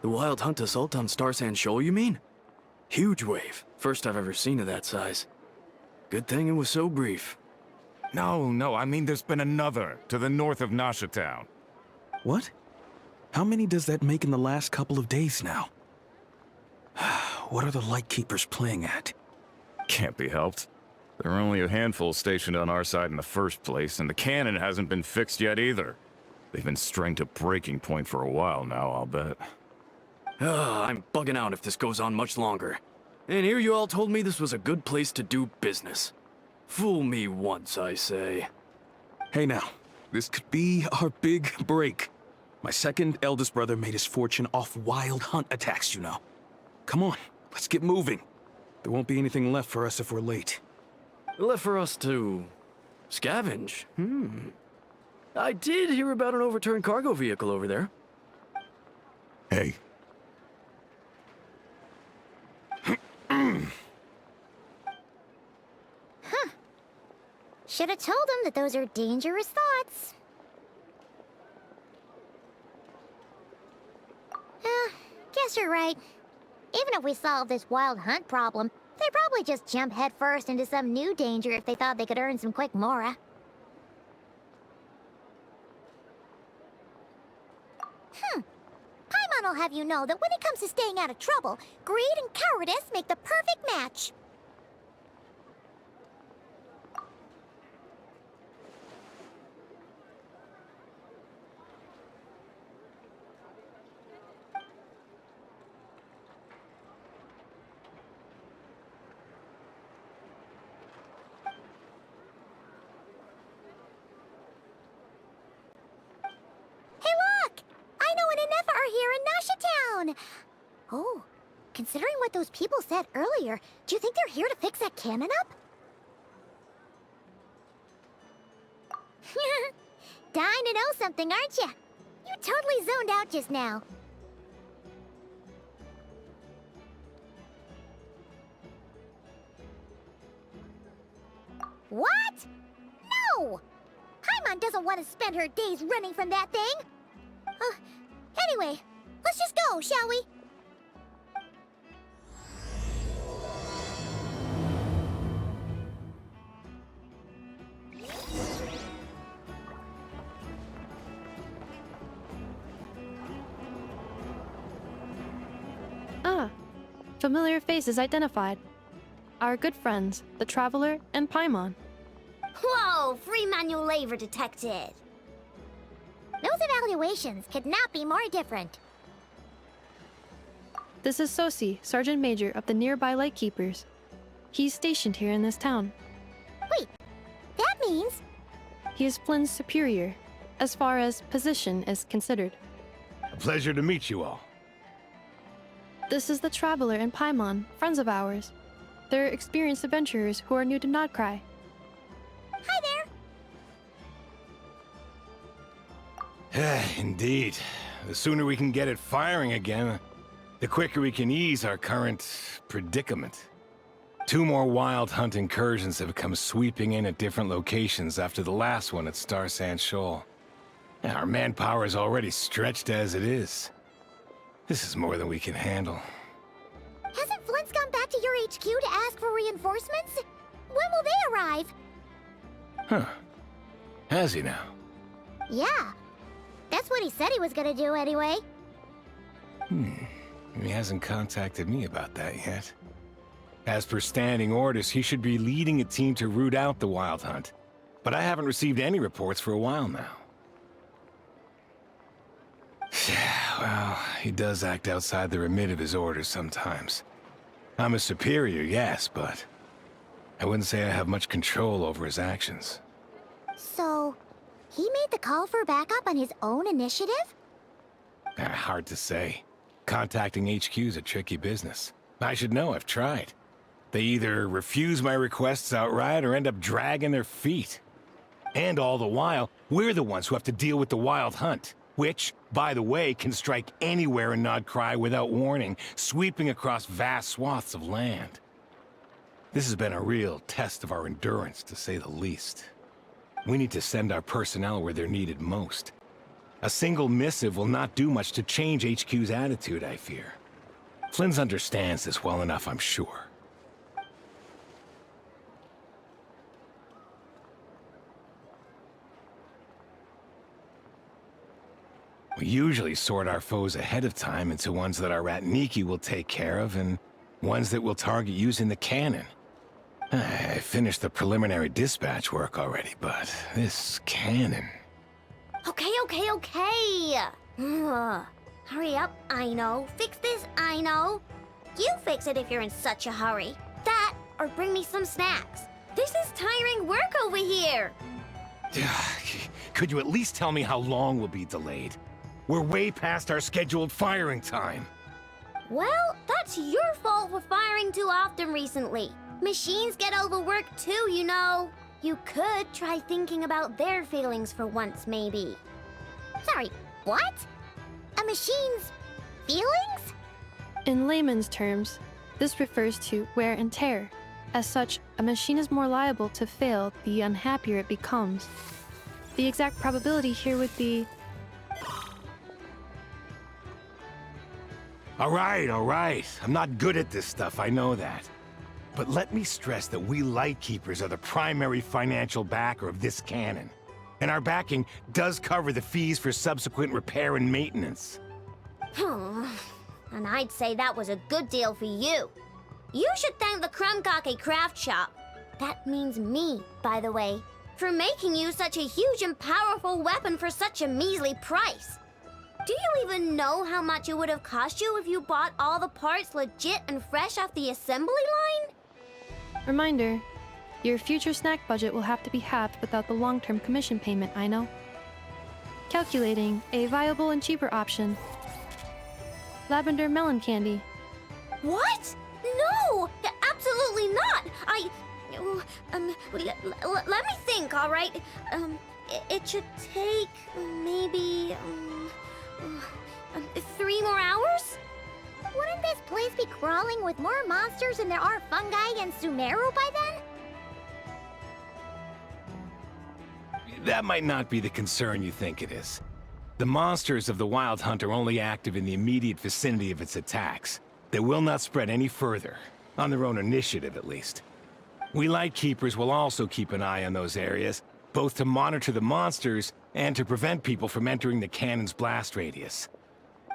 The wild hunt assault on Star Sand Shoal, you mean? Huge wave. First I've ever seen of that size. Good thing it was so brief. No, I mean there's been another to the north of Nasha Town. What? How many does that make in the last couple of days now? What are the Lightkeepers playing at? Can't be helped. There are only a handful stationed on our side in the first place, and the cannon hasn't been fixed yet either. They've been strained to breaking point for a while now, I'll bet. I'm bugging out if this goes on much longer. And here you all told me this was a good place to do business. Fool me once, I say. Hey now, this could be our big break. My second eldest brother made his fortune off wild hunt attacks, you know. Come on, let's get moving. There won't be anything left for us if we're late. Left for us to scavenge? I did hear about an overturned cargo vehicle over there. Hey. Should have told him that those are dangerous thoughts. Guess you're right. Even if we solve this wild hunt problem, they'd probably just jump headfirst into some new danger if they thought they could earn some quick mora. Paimon will have you know that when it comes to staying out of trouble, greed and cowardice make the perfect match. Oh, considering what those people said earlier, do you think they're here to fix that cannon up? Dying to know something, aren't you? You totally zoned out just now. What? No! Paimon doesn't want to spend her days running from that thing. Anyway, let's just go, shall we? Familiar faces identified. Our good friends, the Traveler and Paimon. Whoa, free manual labor detected. Those evaluations could not be more different. This is Sosi, Sergeant Major of the nearby Lightkeepers. He's stationed here in this town. Wait, that means... He is Flynn's superior, as far as position is considered. A pleasure to meet you all. This is the Traveler and Paimon, friends of ours. They're experienced adventurers who are new to Nod-Krai. Hi there! Indeed. The sooner we can get it firing again, the quicker we can ease our current predicament. 2 more wild hunt incursions have come sweeping in at different locations after the last one at Star Sand Shoal. Our manpower is already stretched as it is. This is more than we can handle. Hasn't Flint's gone back to your HQ to ask for reinforcements? When will they arrive? Huh. Has he now? Yeah. That's what he said he was gonna do anyway. He hasn't contacted me about that yet. As per standing orders, he should be leading a team to root out the wild hunt. But I haven't received any reports for a while now. Well, he does act outside the remit of his orders sometimes. I'm a superior, yes, but I wouldn't say I have much control over his actions. So, he made the call for backup on his own initiative? Hard to say. Contacting HQ is a tricky business. I should know, I've tried. They either refuse my requests outright or end up dragging their feet. And all the while, we're the ones who have to deal with the Wild Hunt, which, by the way, can strike anywhere in Nod-Krai without warning, sweeping across vast swaths of land. This has been a real test of our endurance, to say the least. We need to send our personnel where they're needed most. A single missive will not do much to change HQ's attitude, I fear. Flynn's understands this well enough, I'm sure. We usually sort our foes ahead of time into ones that our Ratniki will take care of and ones that we'll target using the cannon. I finished the preliminary dispatch work already, but this cannon... Okay. Hurry up, I know. Fix this, I know. You fix it if you're in such a hurry. That, or bring me some snacks. This is tiring work over here. Could you at least tell me how long we'll be delayed? We're way past our scheduled firing time. Well, that's your fault for firing too often recently. Machines get overworked too, you know. You could try thinking about their feelings for once, maybe. Sorry, what? A machine's feelings? In layman's terms, this refers to wear and tear. As such, a machine is more liable to fail the unhappier it becomes. The exact probability here would be... All right. I'm not good at this stuff, I know that. But let me stress that we Lightkeepers are the primary financial backer of this cannon. And our backing does cover the fees for subsequent repair and maintenance. And I'd say that was a good deal for you. You should thank the Krumkake craft shop. That means me, by the way, for making you such a huge and powerful weapon for such a measly price. Do you even know how much it would have cost you if you bought all the parts legit and fresh off the assembly line? Reminder, your future snack budget will have to be halved without the long-term commission payment, I know. Calculating a viable and cheaper option. Lavender melon candy. What? No! Absolutely not! Let me think, all right? It should take maybe 3 more hours? Wouldn't this place be crawling with more monsters than there are fungi and Sumeru by then? That might not be the concern you think it is. The monsters of the Wild Hunt are only active in the immediate vicinity of its attacks. They will not spread any further, on their own initiative at least. We Lightkeepers will also keep an eye on those areas, both to monitor the monsters and to prevent people from entering the cannon's blast radius.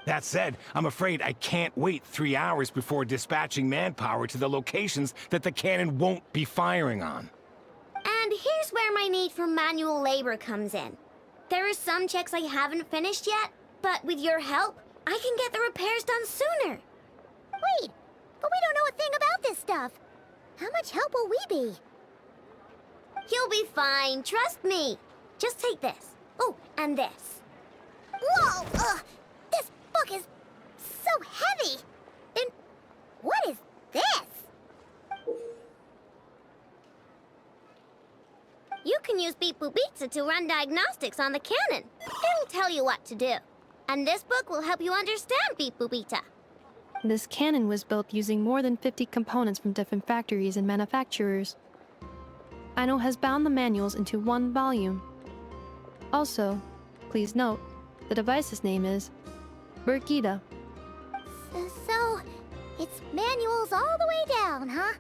That said, I'm afraid I can't wait 3 hours before dispatching manpower to the locations that the cannon won't be firing on. And here's where my need for manual labor comes in. There are some checks I haven't finished yet, but with your help, I can get the repairs done sooner. Wait, but we don't know a thing about this stuff. How much help will we be? You'll be fine, trust me. Just take this. Oh, and this. Whoa! This book is so heavy! And what is this? You can use Beep Boop Pizza to run diagnostics on the cannon. It'll tell you what to do. And this book will help you understand Beep Boop Pizza. This cannon was built using more than 50 components from different factories and manufacturers. Aino has bound the manuals into one volume. Also, please note, the device's name is Burkita. So, it's manuals all the way down, huh?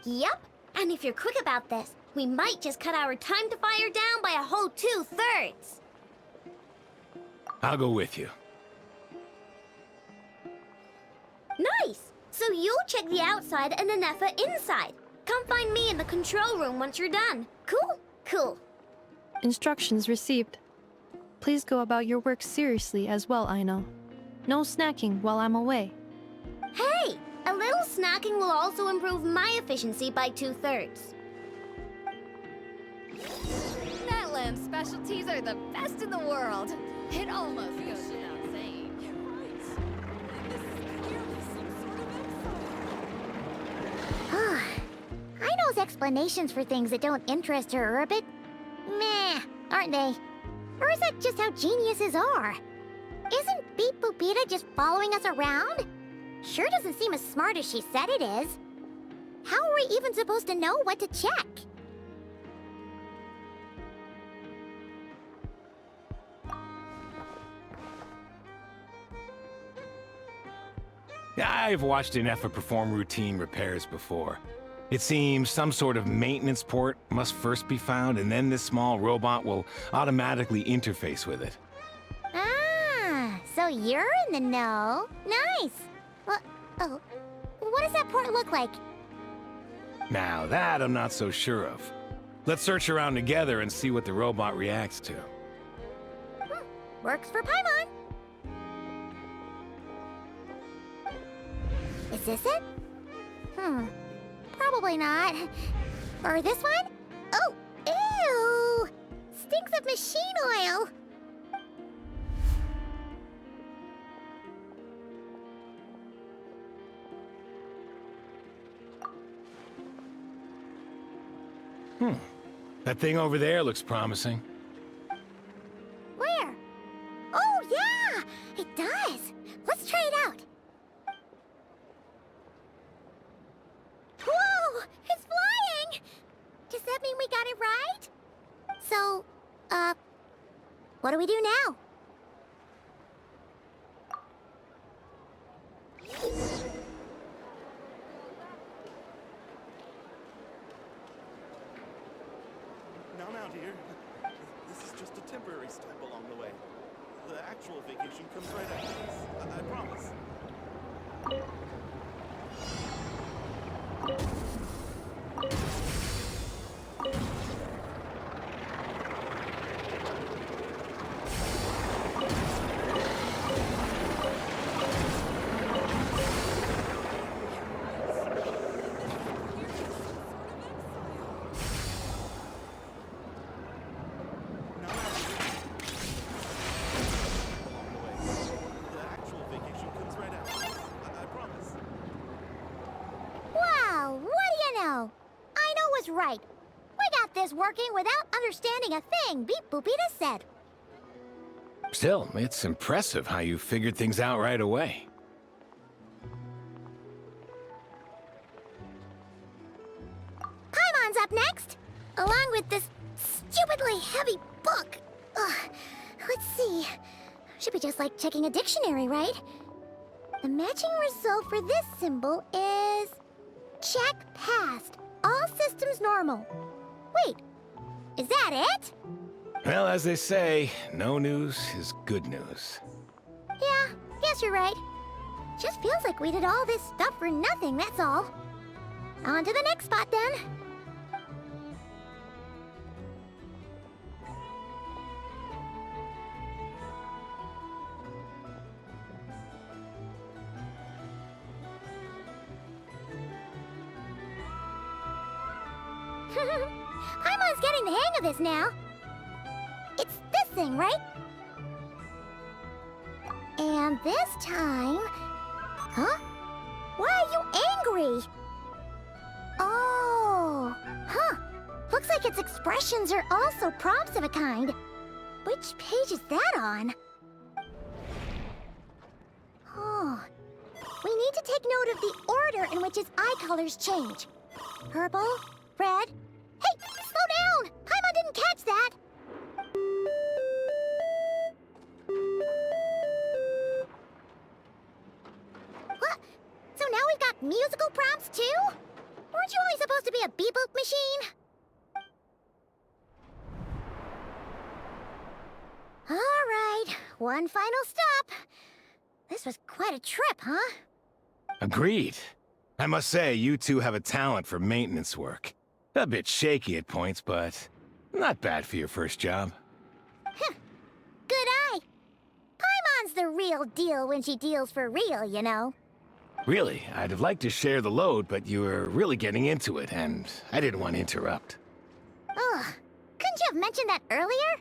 Yep, and if you're quick about this, we might just cut our time to fire down by a whole 2/3. I'll go with you. Nice! So you'll check the outside and Anefa inside. Come find me in the control room once you're done. Cool? Cool. Instructions received. Please go about your work seriously as well, Aino. No snacking while I'm away. Hey! A little snacking will also improve my efficiency by 2/3. Natlan's specialties are the best in the world. It almost goes without saying. You're right. This is clearly some sort of exile. explanations for things that don't interest her are a bit meh, aren't they? Or is that just how geniuses are? Isn't Beep Boopita just following us around? Sure doesn't seem as smart as she said it is. How are we even supposed to know what to check? I've watched an Effa perform routine repairs before. It seems some sort of maintenance port must first be found, and then this small robot will automatically interface with it. Ah, so you're in the know. Nice. Well, oh, what does that port look like? Now that I'm not so sure of. Let's search around together and see what the robot reacts to. Works for Paimon. Is this it? Probably not. Or this one? Oh, ew! Stinks of machine oil. That thing over there looks promising. Where? Oh, yeah! It does. Let's try it out. Whoa! It's flying! Does that mean we got it right? So, what do we do now? Now, dear. This is just a temporary stop along the way. The actual vacation comes right after this. I promise. Right. We got this working without understanding a thing Beep Boopita said. Still, it's impressive how you figured things out right away. Paimon's up next, along with this stupidly heavy book. Ugh. Let's see. Should be just like checking a dictionary, right? The matching result for this symbol is... check passed. All systems normal. Wait, is that it? Well, as they say, no news is good news. Yeah, guess you're right. Just feels like we did all this stuff for nothing, that's all. On to the next spot, then. Paimon's getting the hang of this now. It's this thing, right? And this time... Huh? Why are you angry? Oh, huh. Looks like its expressions are also prompts of a kind. Which page is that on? Oh. We need to take note of the order in which its eye colors change. Purple, red... Hey, slow down! Paimon didn't catch that! What? So now we've got musical prompts too? Weren't you only supposed to be a beep-boop machine? Alright, one final stop. This was quite a trip, huh? Agreed. I must say, you two have a talent for maintenance work. A bit shaky at points, but not bad for your first job. Good eye. Paimon's the real deal when she deals for real, you know. Really, I'd have liked to share the load, but you were really getting into it, and I didn't want to interrupt. Ugh. Couldn't you have mentioned that earlier?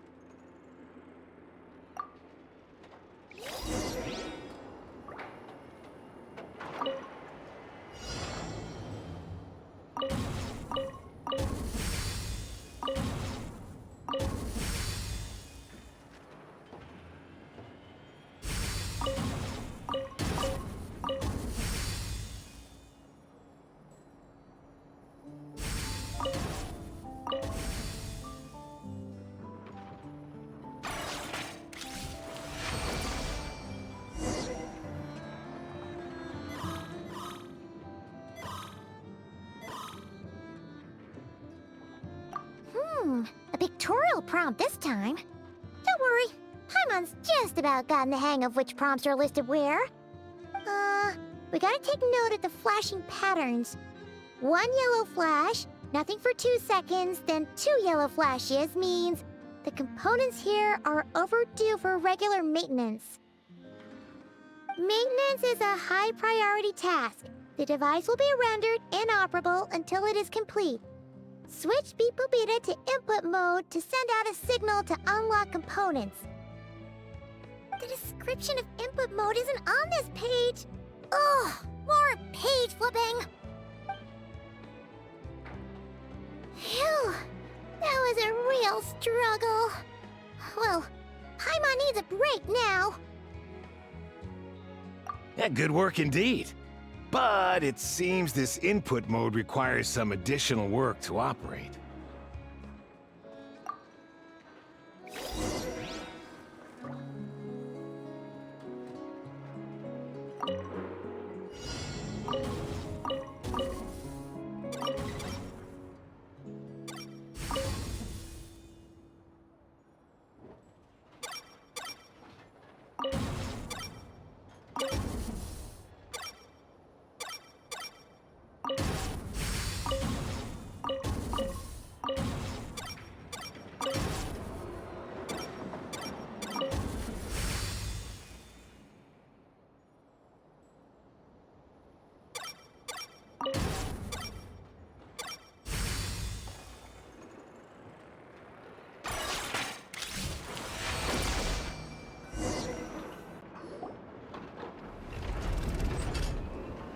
tutorial prompt this time. Don't worry, Paimon's just about gotten the hang of which prompts are listed where. We gotta take note of the flashing patterns. 1 yellow flash, nothing for 2 seconds, then 2 yellow flashes means the components here are overdue for regular maintenance. Maintenance is a high priority task. The device will be rendered inoperable until it is complete. Switch Beeple Beta to input mode to send out a signal to unlock components. The description of input mode isn't on this page. Ugh, more page flipping. Phew, that was a real struggle. Well, Paimon needs a break now. Yeah, good work indeed. But it seems this input mode requires some additional work to operate.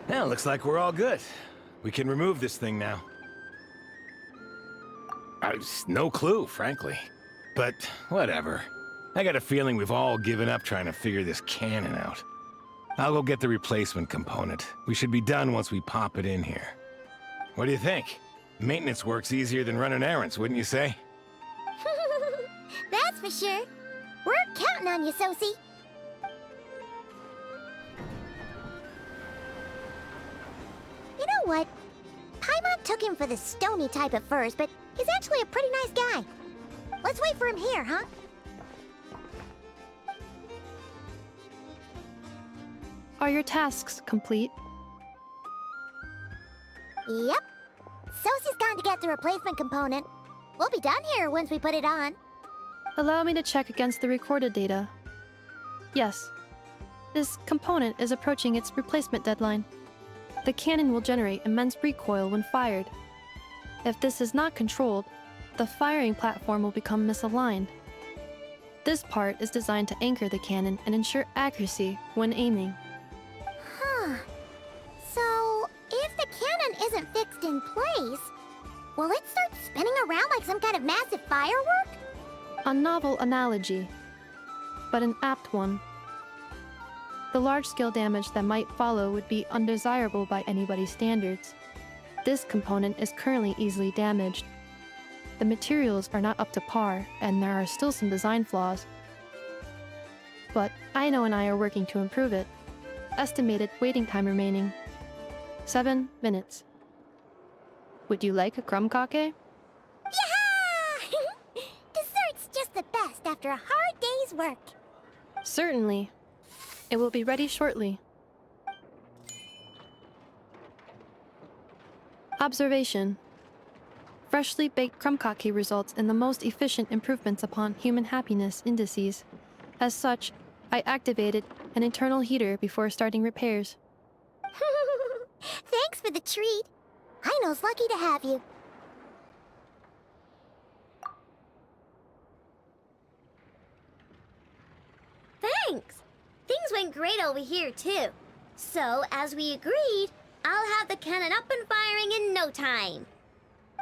Well, looks like we're all good. We can remove this thing now. No clue, frankly. But whatever. I got a feeling we've all given up trying to figure this cannon out. I'll go get the replacement component. We should be done once we pop it in here. What do you think? Maintenance work's easier than running errands, wouldn't you say? That's for sure. We're counting on you, Sosie. You know what? Paimon took him for the stony type at first, but he's actually a pretty nice guy. Let's wait for him here, huh? Are your tasks complete? Yep. Sosie's gone to get the replacement component. We'll be done here once we put it on. Allow me to check against the recorded data. Yes. This component is approaching its replacement deadline. The cannon will generate immense recoil when fired. If this is not controlled, the firing platform will become misaligned. This part is designed to anchor the cannon and ensure accuracy when aiming. Huh. So, if the cannon isn't fixed in place, will it start spinning around like some kind of massive firework? A novel analogy, but an apt one. The large-scale damage that might follow would be undesirable by anybody's standards. This component is currently easily damaged. The materials are not up to par, and there are still some design flaws. But Aino and I are working to improve it. Estimated waiting time remaining: 7 minutes. Would you like a crumb cake? Yeah! Dessert's just the best after a hard day's work. Certainly. It will be ready shortly. Observation. Freshly baked crumb cake results in the most efficient improvements upon human happiness indices. As such, I activated an internal heater before starting repairs. Thanks for the treat. Aino's lucky to have you. Thanks. Things went great over here, too. So, as we agreed, I'll have the cannon up and firing in no time.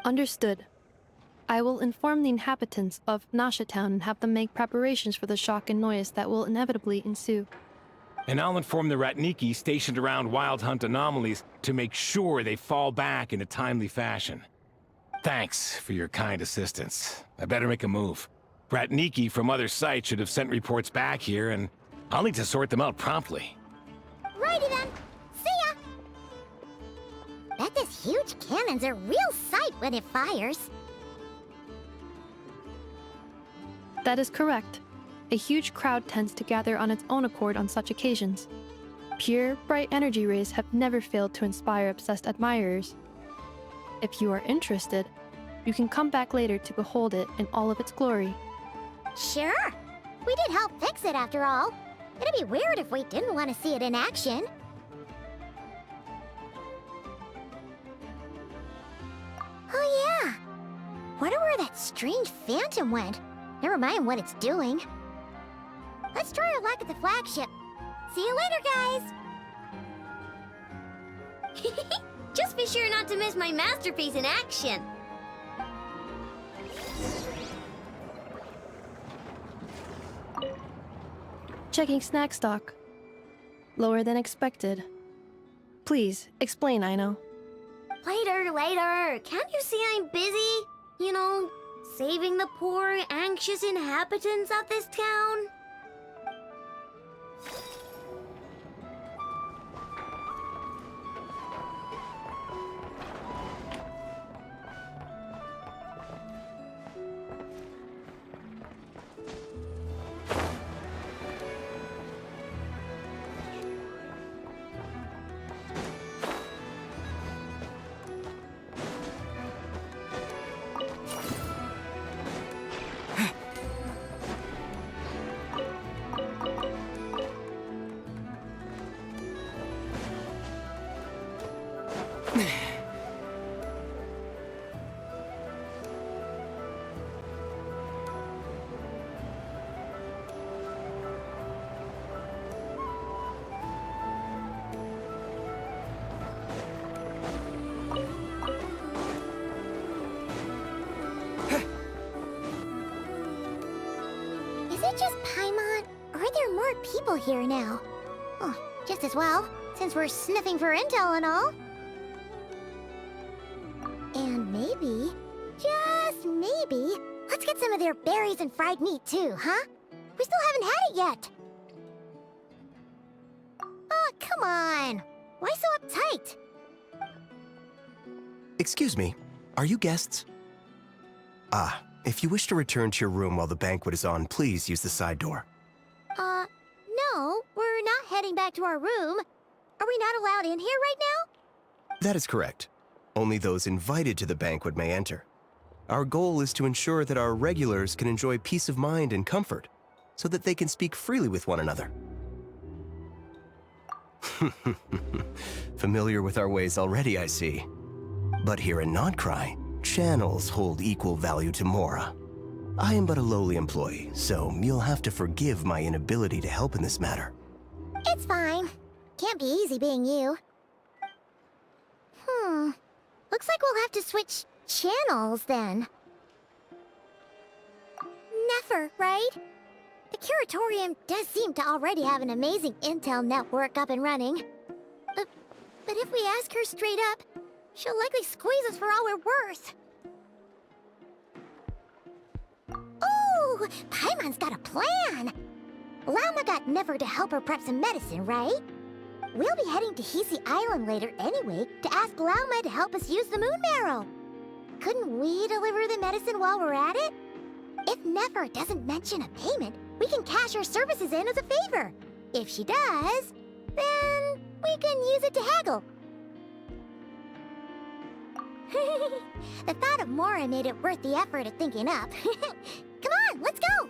Understood. I will inform the inhabitants of Nasha Town and have them make preparations for the shock and noise that will inevitably ensue. And I'll inform the Ratniki stationed around Wild Hunt anomalies to make sure they fall back in a timely fashion. Thanks for your kind assistance. I better make a move. Ratniki from other sites should have sent reports back here, and I'll need to sort them out promptly. Righty then. See ya! Bet this huge cannon's a real sight when it fires. That is correct. A huge crowd tends to gather on its own accord on such occasions. Pure, bright energy rays have never failed to inspire obsessed admirers. If you are interested, you can come back later to behold it in all of its glory. Sure. We did help fix it after all. It'd be weird if we didn't want to see it in action. Oh yeah. Wonder where that strange phantom went. Never mind what it's doing. Let's try our luck at the flagship. See you later, guys! Just be sure not to miss my masterpiece in action. Checking snack stock. Lower than expected. Please, explain, Aino. Later. Can't you see I'm busy? You know, saving the poor, anxious inhabitants of this town? Is it just Paimon, or are there more people here now? Oh, just as well, since we're sniffing for intel and all. And maybe, just maybe, let's get some of their berries and fried meat too, huh? We still haven't had it yet. Oh, come on. Why so uptight? Excuse me, are you guests? Ah, if you wish to return to your room while the banquet is on, please use the side door. No, we're not heading back to our room. Are we not allowed in here right now? That is correct. Only those invited to the banquet may enter. Our goal is to ensure that our regulars can enjoy peace of mind and comfort, so that they can speak freely with one another. Familiar with our ways already, I see. But here in Nod-Krai, channels hold equal value to Mora. I am but a lowly employee, so you'll have to forgive my inability to help in this matter. It's fine. Can't be easy being you. Looks like we'll have to switch channels then. Never, right? The Curatorium does seem to already have an amazing intel network up and running. But if we ask her straight up, she'll likely squeeze us for all we're worth. Ooh, Paimon's got a plan! Llama got Never to help her prep some medicine, right? We'll be heading to Hisi Island later anyway to ask Llama to help us use the moon marrow. Couldn't we deliver the medicine while we're at it? If Never doesn't mention a payment, we can cash our services in as a favor. If she does, then we can use it to haggle. The thought of Mora made it worth the effort of thinking up. Come on, let's go!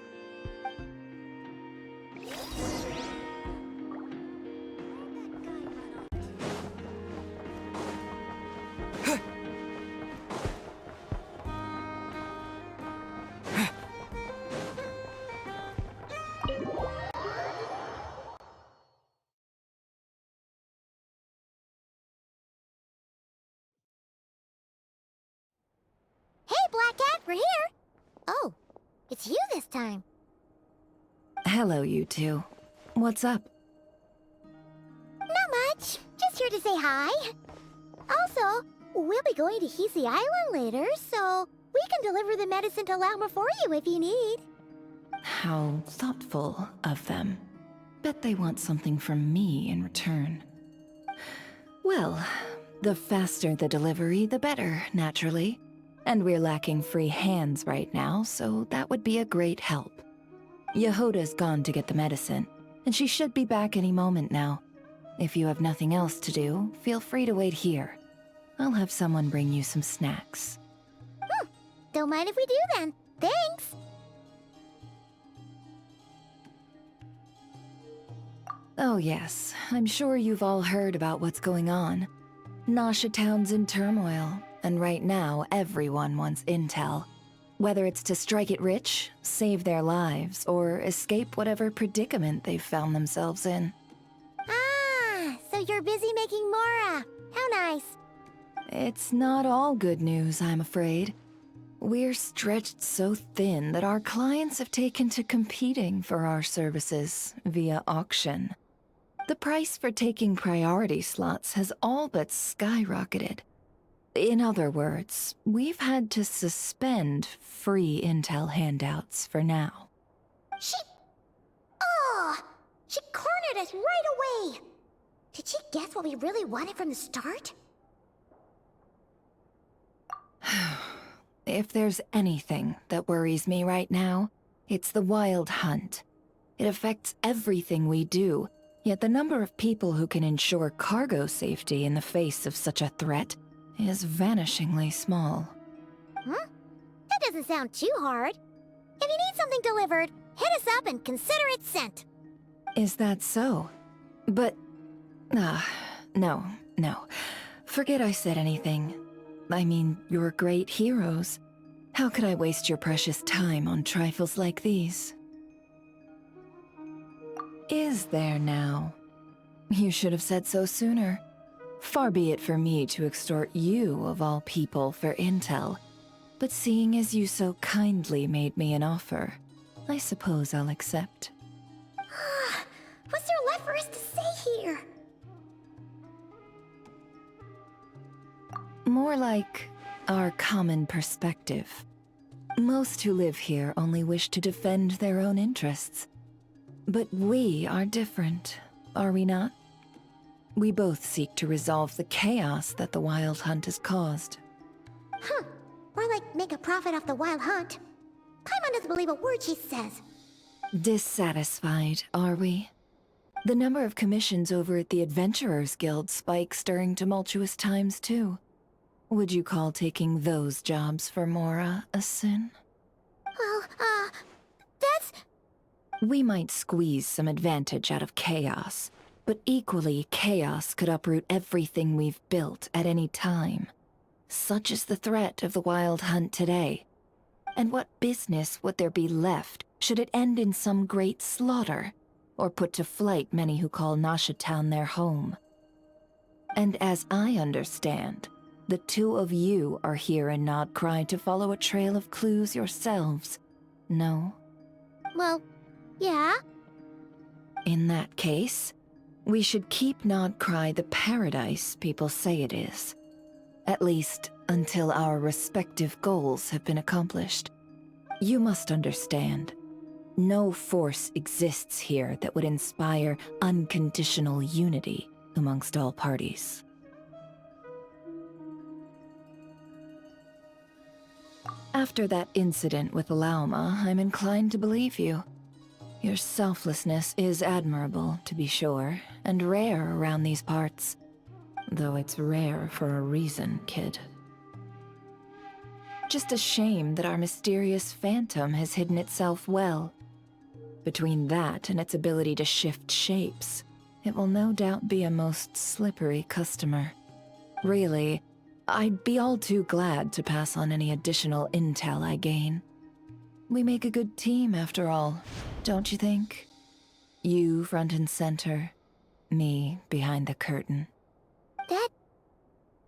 Hey, Black Cat, we're here! Oh, it's you this time. Hello, you two. What's up? Not much. Just here to say hi. Also, we'll be going to Hisi Island later, so we can deliver the medicine to Lauma for you if you need. How thoughtful of them. Bet they want something from me in return. Well, the faster the delivery, the better, naturally. And we're lacking free hands right now, so that would be a great help. Yehoda's gone to get the medicine, and she should be back any moment now. If you have nothing else to do, feel free to wait here. I'll have someone bring you some snacks. Don't mind if we do then. Thanks! Oh yes, I'm sure you've all heard about what's going on. Nasha Town's in turmoil, and right now everyone wants intel. Whether it's to strike it rich, save their lives, or escape whatever predicament they've found themselves in. Ah, so you're busy making Mora. How nice. It's not all good news, I'm afraid. We're stretched so thin that our clients have taken to competing for our services via auction. The price for taking priority slots has all but skyrocketed. In other words, we've had to suspend free intel handouts for now. She cornered us right away. Did she guess what we really wanted from the start? If there's anything that worries me right now, it's the Wild Hunt. It affects everything we do, yet the number of people who can ensure cargo safety in the face of such a threat is vanishingly small. Huh? That doesn't sound too hard. If you need something delivered, hit us up and consider it sent. Is that so? But... no. Forget I said anything. I mean, you're great heroes. How could I waste your precious time on trifles like these? Is there now? You should have said so sooner. Far be it for me to extort you, of all people, for intel. But seeing as you so kindly made me an offer, I suppose I'll accept. What's there left for us to say here? More like our common perspective. Most who live here only wish to defend their own interests. But we are different, are we not? We both seek to resolve the chaos that the Wild Hunt has caused. More like make a profit off the Wild Hunt. Paimon doesn't believe a word she says. Dissatisfied, are we? The number of commissions over at the Adventurers Guild spikes during tumultuous times, too. Would you call taking those jobs for Mora a sin? Well, that's... We might squeeze some advantage out of chaos, but equally, chaos could uproot everything we've built at any time. Such is the threat of the Wild Hunt today. And what business would there be left should it end in some great slaughter, or put to flight many who call Nasha Town their home? And as I understand, the two of you are here in Nod-Krai to follow a trail of clues yourselves, no? Well, yeah. In that case, we should keep Nod-Krai the paradise people say it is. At least, until our respective goals have been accomplished. You must understand, no force exists here that would inspire unconditional unity amongst all parties. After that incident with Lauma, I'm inclined to believe you. Your selflessness is admirable, to be sure, and rare around these parts. Though it's rare for a reason, kid. Just a shame that our mysterious phantom has hidden itself well. Between that and its ability to shift shapes, it will no doubt be a most slippery customer. Really, I'd be all too glad to pass on any additional intel I gain. We make a good team, after all, don't you think? You front and center, me behind the curtain. That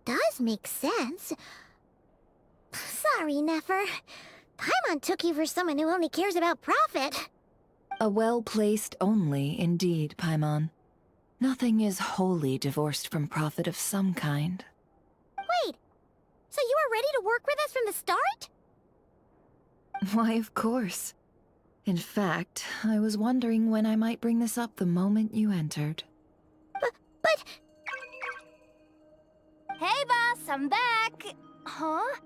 does make sense. Sorry, Nefer. Paimon took you for someone who only cares about profit. A well-placed only, indeed, Paimon. Nothing is wholly divorced from profit of some kind. Wait, so you were ready to work with us from the start? Why, of course. In fact, I was wondering when I might bring this up the moment you entered. But... Hey, boss, I'm back! Huh?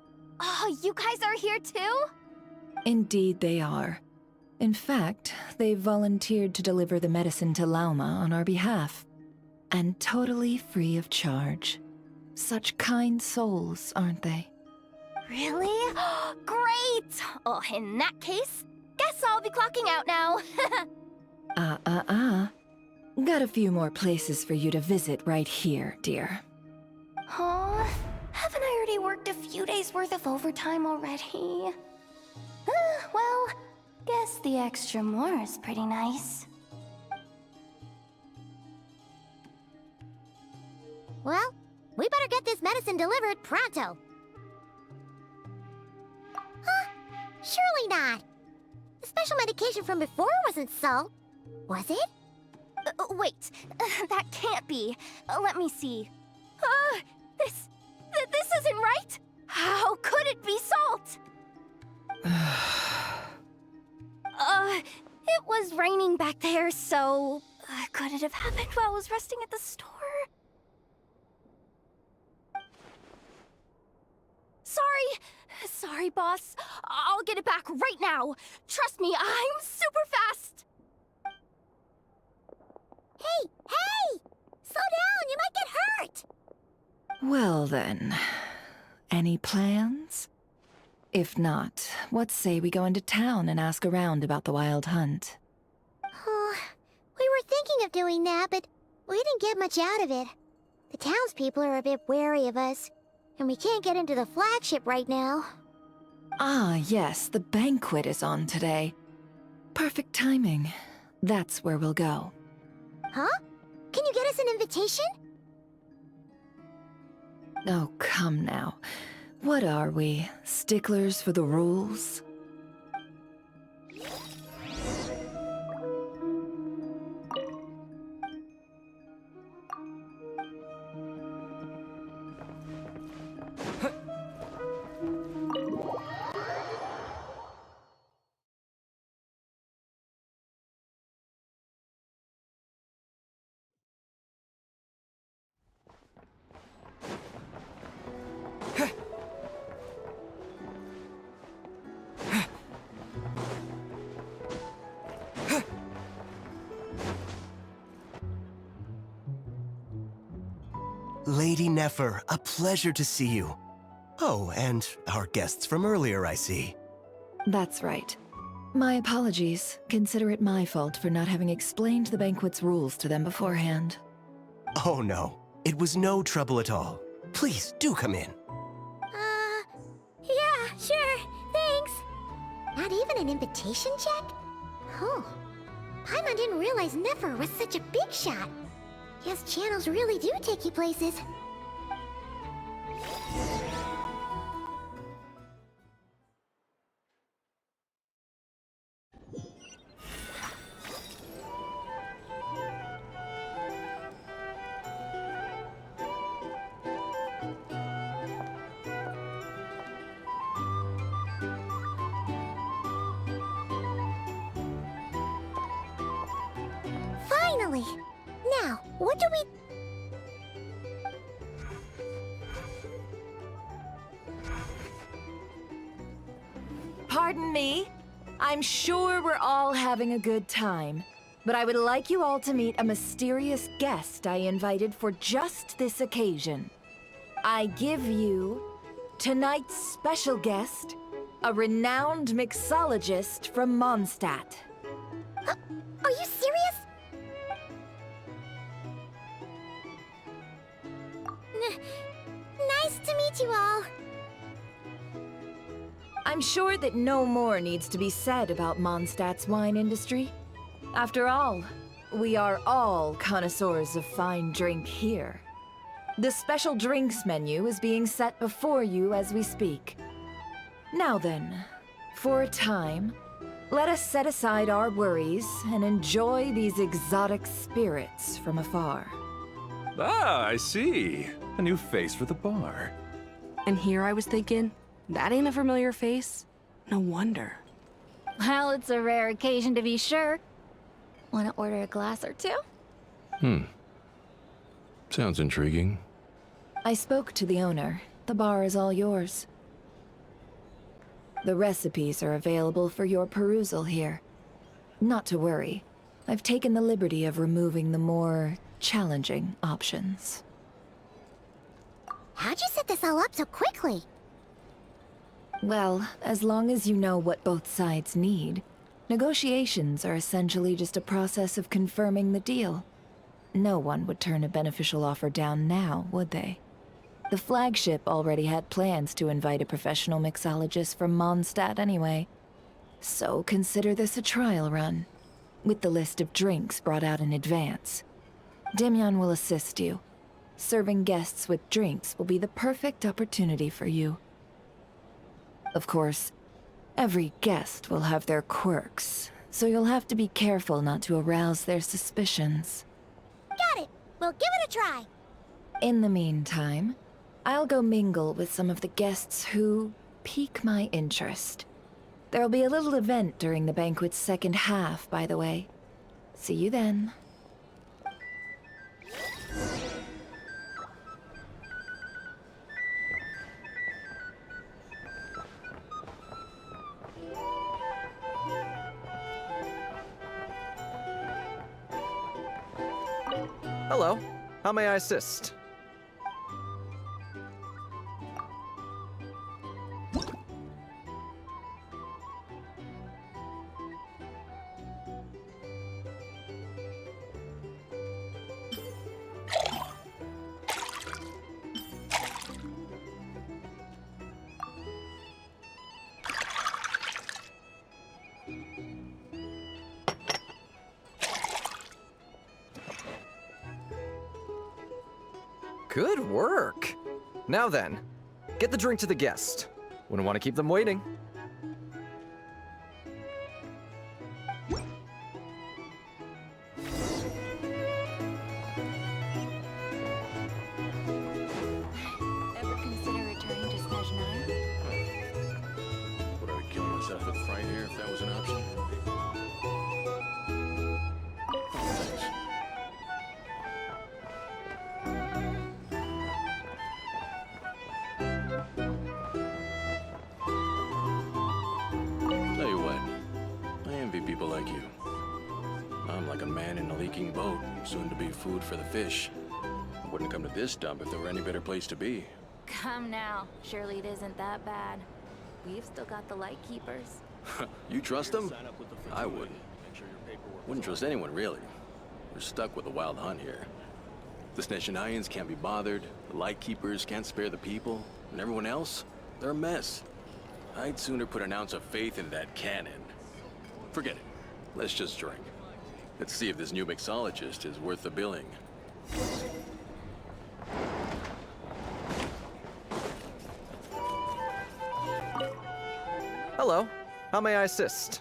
Oh, you guys are here too? Indeed they are. In fact, they've volunteered to deliver the medicine to Lauma on our behalf. And totally free of charge. Such kind souls, aren't they? Really? Great! Oh, in that case, guess I'll be clocking out now. Got a few more places for you to visit right here, dear. Huh? Haven't I already worked a few days worth of overtime already? Well, guess the extra more is pretty nice. Well, we better get this medicine delivered pronto. Huh? Surely not. The special medication from before wasn't salt, was it? Wait, that can't be. Let me see. This isn't right. How could it be salt? It was raining back there, so could it have happened while I was resting at the store? Sorry, boss. I'll get it back right now. Trust me, I'm super fast. Hey! Slow down, you might get hurt! Well then, any plans? If not, what say we go into town and ask around about the Wild Hunt? Oh, we were thinking of doing that, but we didn't get much out of it. The townspeople are a bit wary of us, and we can't get into the flagship right now. Ah, yes, the banquet is on today. Perfect timing. That's where we'll go. Huh? Can you get us an invitation? Oh, come now. What are we, sticklers for the rules? Lady Nefer, a pleasure to see you. Oh, and our guests from earlier, I see. That's right. My apologies. Consider it my fault for not having explained the banquet's rules to them beforehand. Oh no, it was no trouble at all. Please, do come in. Yeah, sure, thanks. Not even an invitation check? Oh, Paimon didn't realize Nefer was such a big shot. Guess channels really do take you places. Finally! Now, what do we... Pardon me? I'm sure we're all having a good time, but I would like you all to meet a mysterious guest I invited for just this occasion. I give you tonight's special guest, a renowned mixologist from Mondstadt. Are you serious? Nice to meet you all. I'm sure that no more needs to be said about Mondstadt's wine industry. After all, we are all connoisseurs of fine drink here. The special drinks menu is being set before you as we speak. Now then, for a time, let us set aside our worries and enjoy these exotic spirits from afar. Ah, I see. A new face for the bar. And here I was thinking, that ain't a familiar face. No wonder. Well, it's a rare occasion to be sure. Want to order a glass or two? Sounds intriguing. I spoke to the owner. The bar is all yours. The recipes are available for your perusal here. Not to worry. I've taken the liberty of removing the more challenging options. How'd you set this all up so quickly? Well, as long as you know what both sides need, negotiations are essentially just a process of confirming the deal. No one would turn a beneficial offer down now, would they? The flagship already had plans to invite a professional mixologist from Mondstadt anyway. So consider this a trial run, with the list of drinks brought out in advance. Demyon will assist you. Serving guests with drinks will be the perfect opportunity for you. Of course, every guest will have their quirks, so you'll have to be careful not to arouse their suspicions. Got it! We'll give it a try! In the meantime, I'll go mingle with some of the guests who pique my interest. There'll be a little event during the banquet's second half, by the way. See you then. Hello. How may I assist? Good work! Now then, get the drink to the guest. Wouldn't want to keep them waiting. Ever consider returning to Snezhnaya? Would I kill myself with fright here if that was an option? Thanks. Tell you what, I envy people like you. I'm like a man in a leaking boat, soon to be food for the fish. I wouldn't come to this dump if there were any better place to be. Come now. Surely it isn't that bad. We've still got the Lightkeepers. You trust them? I wouldn't. Wouldn't trust anyone, really. We're stuck with a wild hunt here. The Snezhnayans can't be bothered, the Lightkeepers can't spare the people, and everyone else, they're a mess. I'd sooner put an ounce of faith in that cannon. Forget it. Let's just drink. Let's see if this new mixologist is worth the billing. Hello. How may I assist?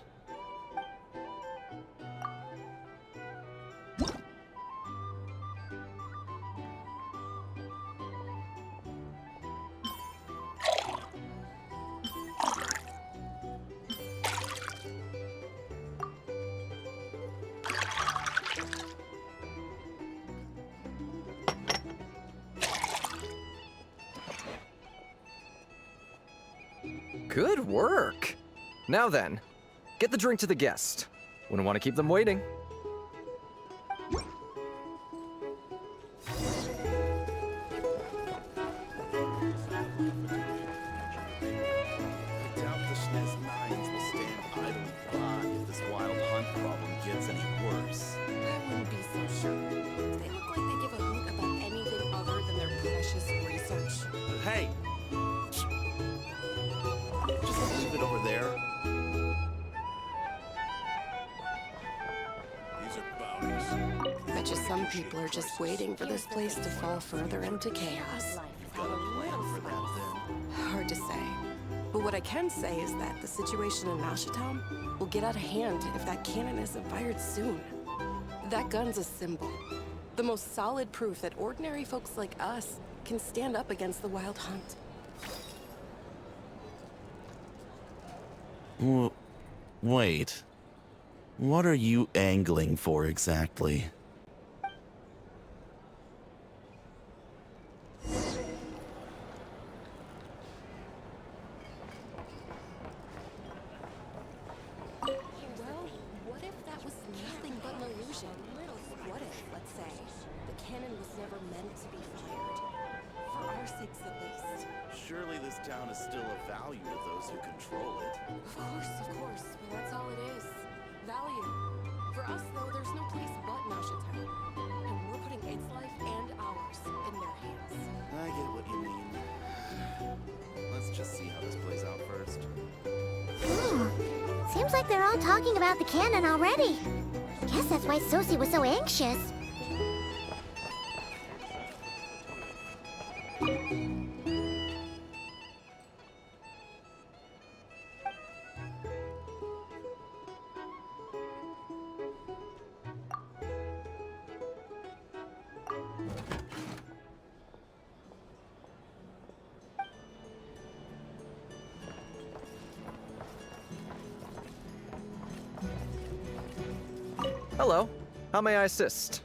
Good work! Now then, get the drink to the guest. Wouldn't want to keep them waiting. I doubt the Snezhnayans will stand idly by if this wild hunt problem gets any worse. I wouldn't be so sure. They look like they give a hoot about anything other than their precious research. Hey! Just leave it over there. These are bounties. Bet you some people are just waiting for this place to fall further into chaos. You've got a plan for that, then. Hard to say. But what I can say is that the situation in Nashatown will get out of hand if that cannon isn't fired soon. That gun's a symbol. The most solid proof that ordinary folks like us can stand up against the wild hunt. Wait. What are you angling for exactly? Well, what if that town is still of value to those who control it. Of course. Well, that's all it is. Value. For us, though, there's no place but Nashatown. And we're putting its life and ours in their hands. I get what you mean. Let's just see how this plays out first. Seems like they're all talking about the cannon already. Guess that's why Sosie was so anxious. Hello. How may I assist?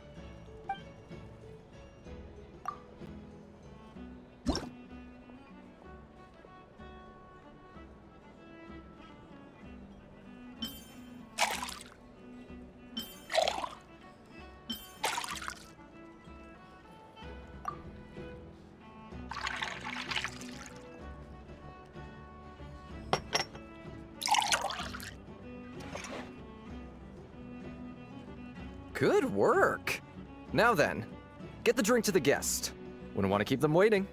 Good work! Now then, get the drink to the guest. Wouldn't want to keep them waiting.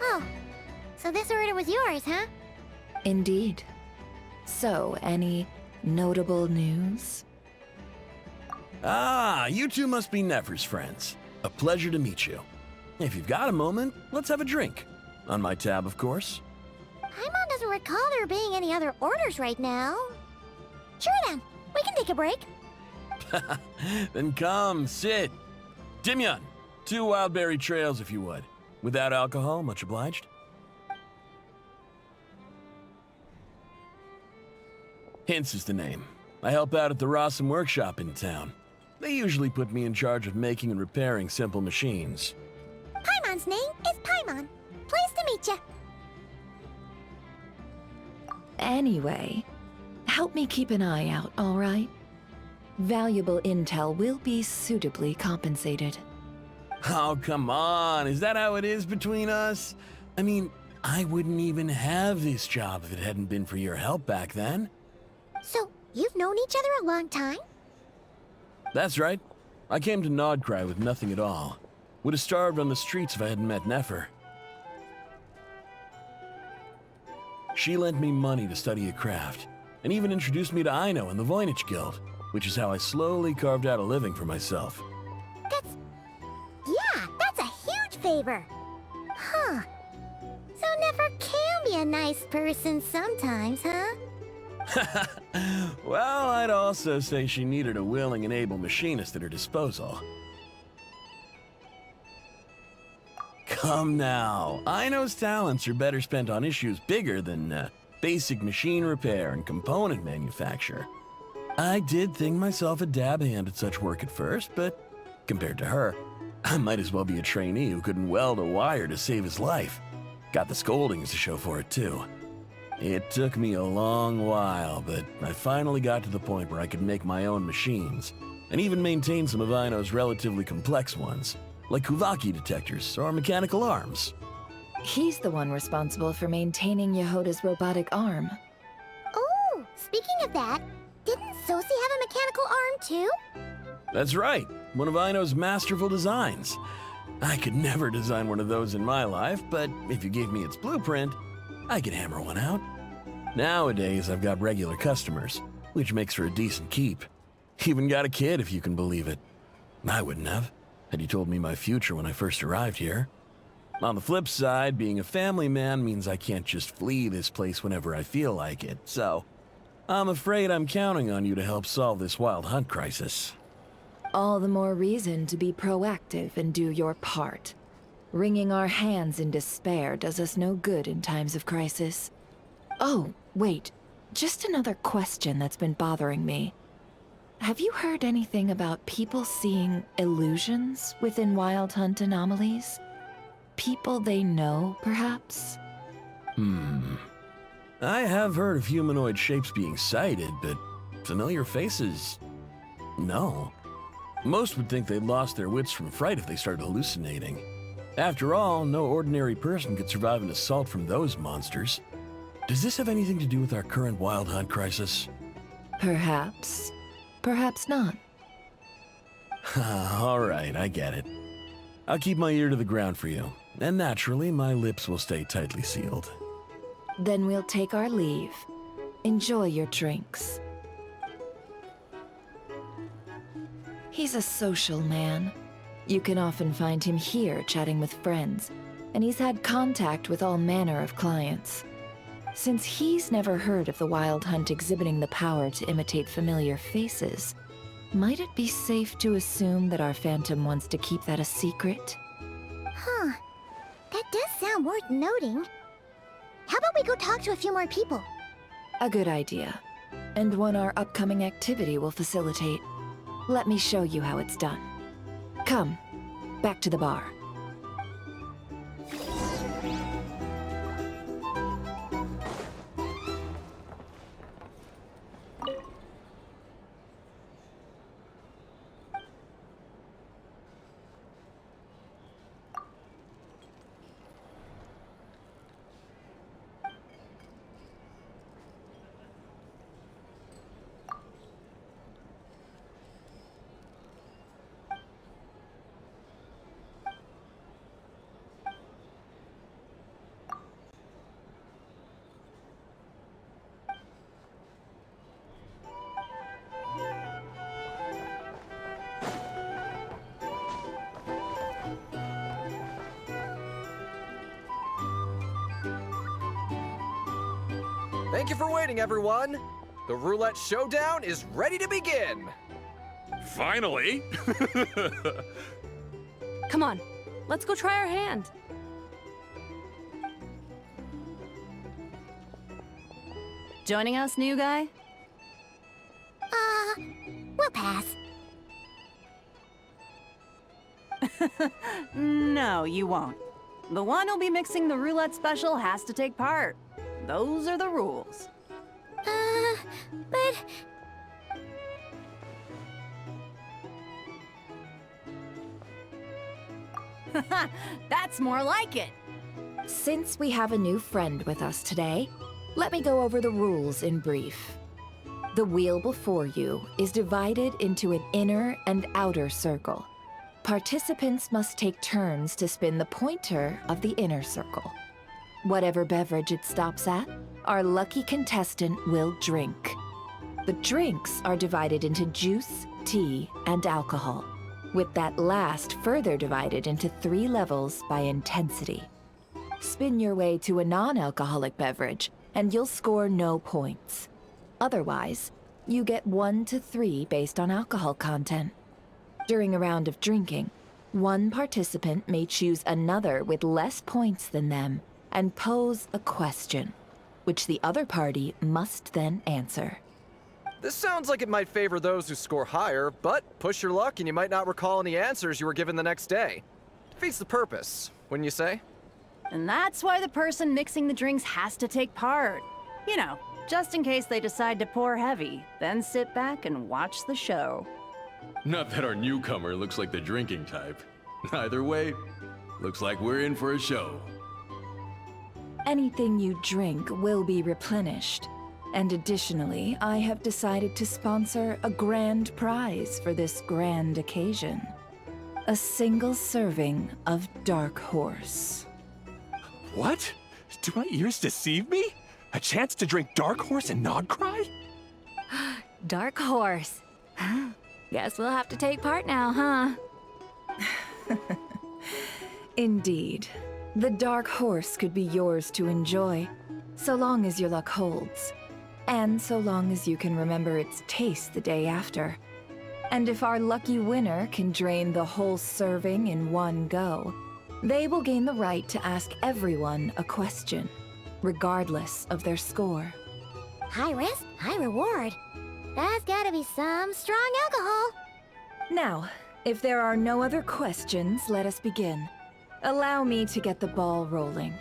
Oh, so this order was yours, huh? Indeed. So, any notable news? Ah, you two must be Nefer's friends. A pleasure to meet you. If you've got a moment, let's have a drink. On my tab, of course. Paimon doesn't recall there being any other orders right now. Sure then, we can take a break. Then come, sit. Dimyon, 2 wildberry trails if you would. Without alcohol, much obliged. Hints is the name. I help out at the Rossum workshop in town. They usually put me in charge of making and repairing simple machines. Paimon's name is Paimon. Pleased to meet you. Anyway, help me keep an eye out, all right? Valuable intel will be suitably compensated. Oh, come on. Is that how it is between us? I mean, I wouldn't even have this job if it hadn't been for your help back then. So, you've known each other a long time? That's right. I came to Nod-Krai with nothing at all. Would have starved on the streets if I hadn't met Nefer. She lent me money to study a craft, and even introduced me to Aino and the Voynich Guild, which is how I slowly carved out a living for myself. That's a huge favor. Huh. So Nefer can be a nice person sometimes, huh? Well, I'd also say she needed a willing and able machinist at her disposal. Come now, Aino's talents are better spent on issues bigger than basic machine repair and component manufacture. I did think myself a dab hand at such work at first, but compared to her, I might as well be a trainee who couldn't weld a wire to save his life. Got the scoldings to show for it, too. It took me a long while, but I finally got to the point where I could make my own machines, and even maintain some of Aino's relatively complex ones, like Kuvaki detectors or mechanical arms. He's the one responsible for maintaining Yehoda's robotic arm. Oh, speaking of that, didn't Sosie have a mechanical arm too? That's right, one of Aino's masterful designs. I could never design one of those in my life, but if you gave me its blueprint, I could hammer one out. Nowadays, I've got regular customers, which makes for a decent keep. Even got a kid, if you can believe it. I wouldn't have, had you told me my future when I first arrived here. On the flip side, being a family man means I can't just flee this place whenever I feel like it, so I'm afraid I'm counting on you to help solve this wild hunt crisis. All the more reason to be proactive and do your part. Wringing our hands in despair does us no good in times of crisis. Oh, wait. Just another question that's been bothering me. Have you heard anything about people seeing illusions within Wild Hunt anomalies? People they know, perhaps? I have heard of humanoid shapes being sighted, but familiar faces? No. Most would think they'd lost their wits from fright if they started hallucinating. After all, no ordinary person could survive an assault from those monsters. Does this have anything to do with our current wild hunt crisis? Perhaps. Perhaps not. All right, I get it. I'll keep my ear to the ground for you, and naturally, my lips will stay tightly sealed. Then we'll take our leave. Enjoy your drinks. He's a social man. You can often find him here chatting with friends, and he's had contact with all manner of clients. Since he's never heard of the Wild Hunt exhibiting the power to imitate familiar faces, might it be safe to assume that our Phantom wants to keep that a secret? Huh. That does sound worth noting. How about we go talk to a few more people? A good idea, and one our upcoming activity will facilitate. Let me show you how it's done. Come, back to the bar. Thank you for waiting, everyone. The roulette showdown is ready to begin. Finally! Come on, let's go try our hand. Joining us, new guy? We'll pass. No, you won't. The one who'll be mixing the roulette special has to take part. Those are the rules. But... That's more like it. Since we have a new friend with us today, let me go over the rules in brief. The wheel before you is divided into an inner and outer circle. Participants must take turns to spin the pointer of the inner circle. Whatever beverage it stops at, our lucky contestant will drink. The drinks are divided into juice, tea, and alcohol, with that last further divided into 3 levels by intensity. Spin your way to a non-alcoholic beverage, and you'll score no points. Otherwise, you get 1 to 3 based on alcohol content. During a round of drinking, one participant may choose another with less points than them and pose a question, which the other party must then answer. This sounds like it might favor those who score higher, but push your luck and you might not recall any answers you were given the next day. Defeats the purpose, wouldn't you say? And that's why the person mixing the drinks has to take part. You know, just in case they decide to pour heavy, then sit back and watch the show. Not that our newcomer looks like the drinking type. Either way, looks like we're in for a show. Anything you drink will be replenished. And additionally, I have decided to sponsor a grand prize for this grand occasion. A single serving of Dark Horse. What? Do my ears deceive me? A chance to drink Dark Horse and Nod-Krai? Dark Horse. Guess we'll have to take part now, huh? Indeed. The Dark Horse could be yours to enjoy, so long as your luck holds. And so long as you can remember its taste the day after. And if our lucky winner can drain the whole serving in one go, they will gain the right to ask everyone a question, regardless of their score. High risk, high reward. That's gotta be some strong alcohol. Now, if there are no other questions, let us begin. Allow me to get the ball rolling.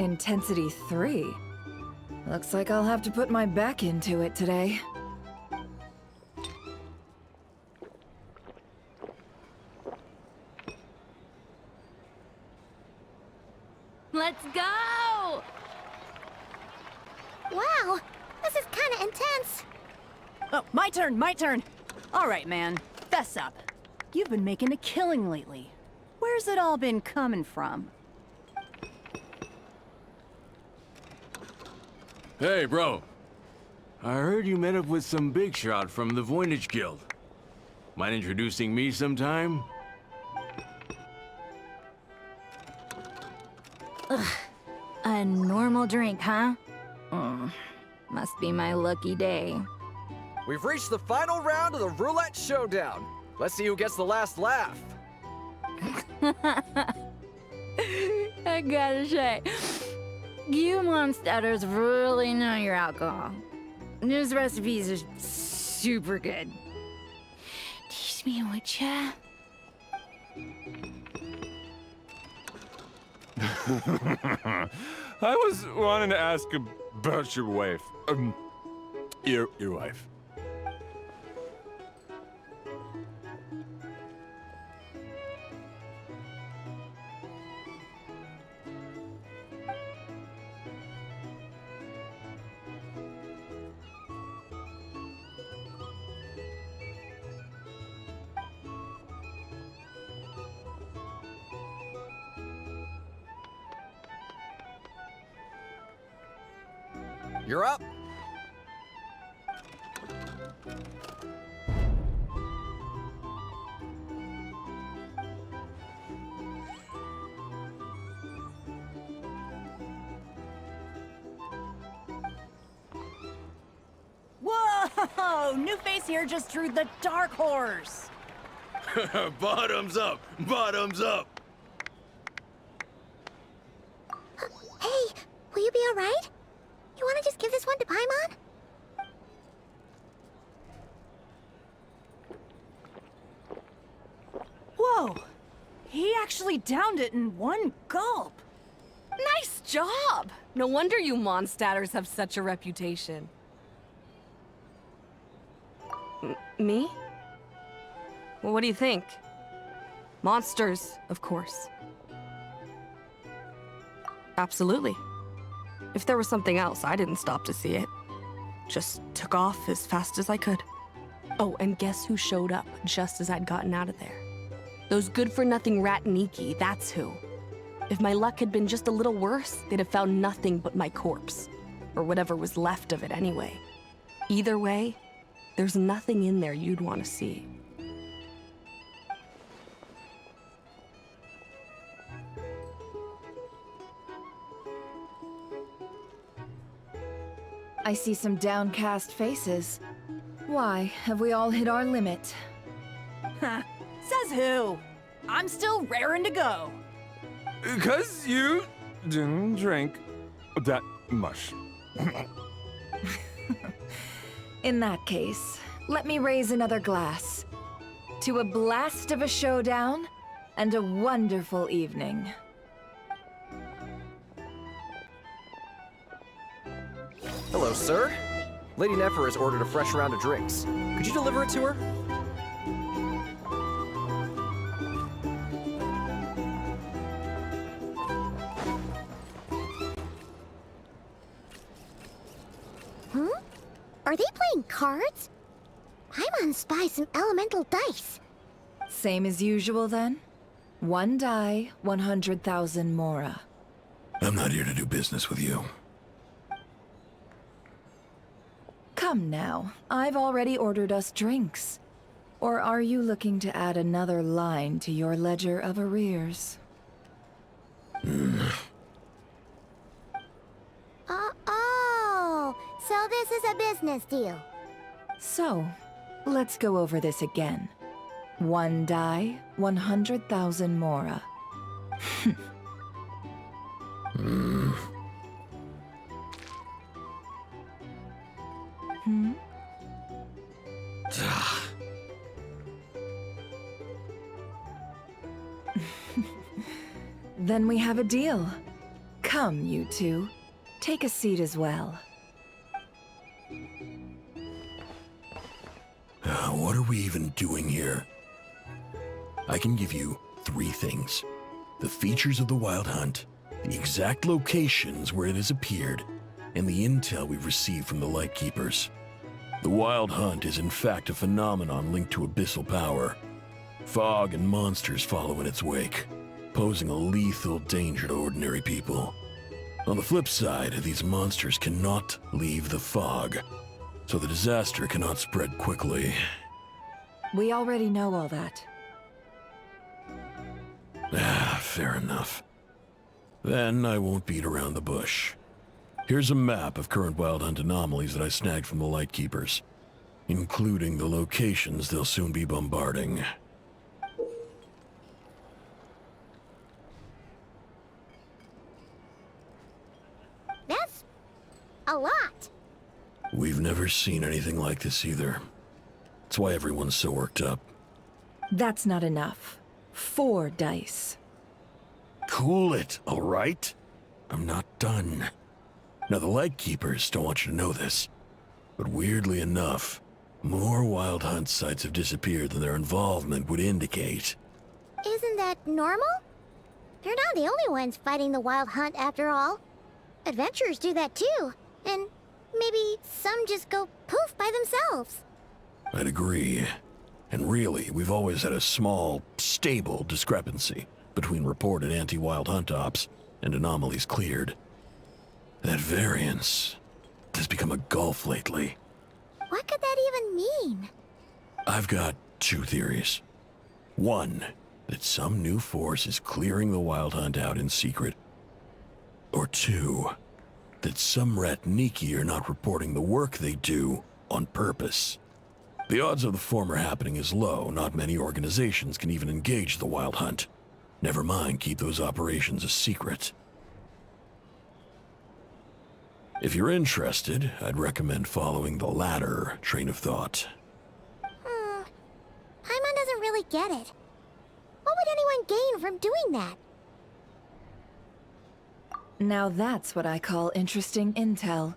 Intensity 3? Looks like I'll have to put my back into it today. Let's go! Wow, this is kind of intense. Oh, my turn, my turn. All right, man, fess up. You've been making a killing lately. Where's it all been coming from? Hey, bro. I heard you met up with some big shot from the Voynich Guild. Mind introducing me sometime? Ugh. A normal drink, huh? Must be my lucky day. We've reached the final round of the roulette showdown. Let's see who gets the last laugh. I gotta say, you monsters really know your alcohol. These recipes are super good. Teach me, would ya? I was wanting to ask about your wife. Your wife. You're up. Whoa! New face here just drew the dark horse. Bottoms up! Bottoms up! Hey, will you be all right? You want to just give this one to Paimon? Whoa! He actually downed it in one gulp. Nice job! No wonder you monstaters have such a reputation. Me? Well, what do you think? Monsters, of course. Absolutely. If there was something else, I didn't stop to see it. Just took off as fast as I could. Oh, and guess who showed up just as I'd gotten out of there? Those good-for-nothing Rat-Niki, that's who. If my luck had been just a little worse, they'd have found nothing but my corpse. Or whatever was left of it anyway. Either way, there's nothing in there you'd want to see. I see some downcast faces. Why, have we all hit our limit? Ha! Says who? I'm still raring to go. 'Cause you didn't drink that much. In that case, let me raise another glass. To a blast of a showdown and a wonderful evening. Hello, sir. Lady Nefer has ordered a fresh round of drinks. Could you deliver it to her? Huh? Are they playing cards? Paimon spies some elemental dice. Same as usual then? One die, 100,000 Mora. I'm not here to do business with you. Come now, I've already ordered us drinks. Or are you looking to add another line to your ledger of arrears? Oh, so this is a business deal. So, let's go over this again. One die, 100,000 Mora. Hmm? Then we have a deal. Come, you two. Take a seat as well. What are we even doing here? I can give you 3 things. The features of the Wild Hunt, the exact locations where it has appeared, and the intel we've received from the Lightkeepers. The Wild Hunt is in fact a phenomenon linked to abyssal power. Fog and monsters follow in its wake, posing a lethal danger to ordinary people. On the flip side, these monsters cannot leave the fog, so the disaster cannot spread quickly. We already know all that. Fair enough. Then I won't beat around the bush. Here's a map of current Wild Hunt anomalies that I snagged from the Lightkeepers, including the locations they'll soon be bombarding. That's a lot. We've never seen anything like this either. That's why everyone's so worked up. That's not enough. 4 dice. Cool it, all right? I'm not done. Now, the Lightkeepers don't want you to know this, but weirdly enough, more Wild Hunt sites have disappeared than their involvement would indicate. Isn't that normal? They're not the only ones fighting the Wild Hunt after all. Adventurers do that too, and maybe some just go poof by themselves. I'd agree. And really, we've always had a small, stable discrepancy between reported anti-Wild Hunt ops and anomalies cleared. That variance has become a gulf lately. What could that even mean? I've got 2 theories. One, that some new force is clearing the Wild Hunt out in secret. Or 2, that some Ratniki are not reporting the work they do on purpose. The odds of the former happening is low. Not many organizations can even engage the Wild Hunt. Never mind keep those operations a secret. If you're interested, I'd recommend following the latter train of thought. Paimon doesn't really get it. What would anyone gain from doing that? Now that's what I call interesting intel.